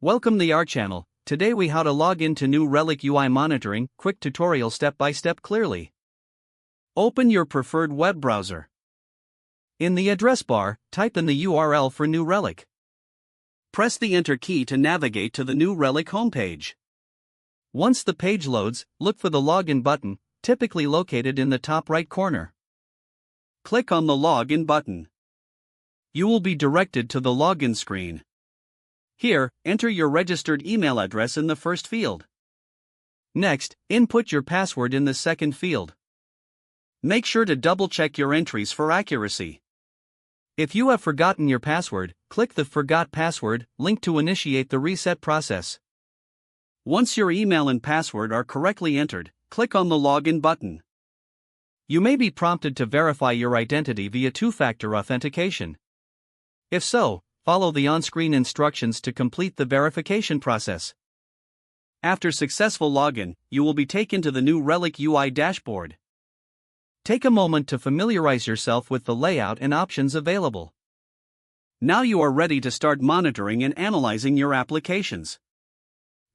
Welcome to our channel. Today we how to log into new Relic UI monitoring, quick tutorial step by step clearly. Open your preferred web browser. In the address bar, type in the URL for New Relic. Press the Enter key to navigate to the New Relic homepage. Once the page loads, look for the Login button, typically located in the top right corner. Click on the Login button. You will be directed to the login screen. Here, enter your registered email address in the first field. Next, input your password in the second field. Make sure to double-check your entries for accuracy. If you have forgotten your password, click the Forgot Password link to initiate the reset process. Once your email and password are correctly entered, click on the Login button. You may be prompted to verify your identity via two-factor authentication. If so, follow the on-screen instructions to complete the verification process. After successful login, you will be taken to the new Relic UI dashboard. Take a moment to familiarize yourself with the layout and options available. Now you are ready to start monitoring and analyzing your applications.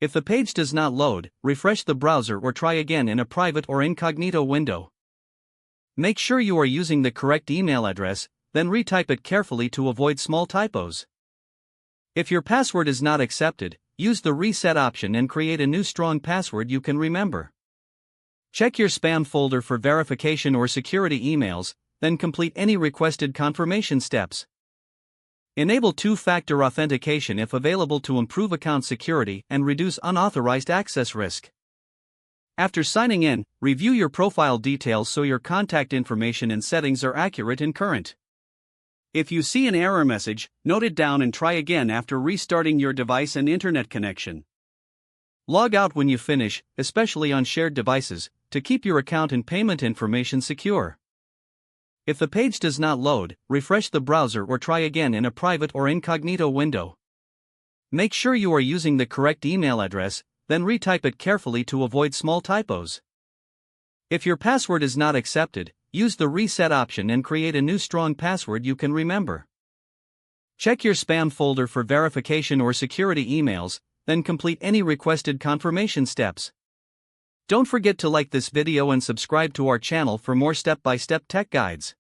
If the page does not load, refresh the browser or try again in a private or incognito window. Make sure you are using the correct email address, then retype it carefully to avoid small typos. If your password is not accepted, use the reset option and create a new strong password you can remember. Check your spam folder for verification or security emails, then complete any requested confirmation steps. Enable two-factor authentication if available to improve account security and reduce unauthorized access risk. After signing in, review your profile details so your contact information and settings are accurate and current. If you see an error message, note it down and try again after restarting your device and internet connection. Log out when you finish, especially on shared devices, to keep your account and payment information secure. If the page does not load, refresh the browser or try again in a private or incognito window. Make sure you are using the correct email address, then retype it carefully to avoid small typos. If your password is not accepted, use the reset option and create a new strong password you can remember. Check your spam folder for verification or security emails, then complete any requested confirmation steps. Don't forget to like this video and subscribe to our channel for more step-by-step tech guides.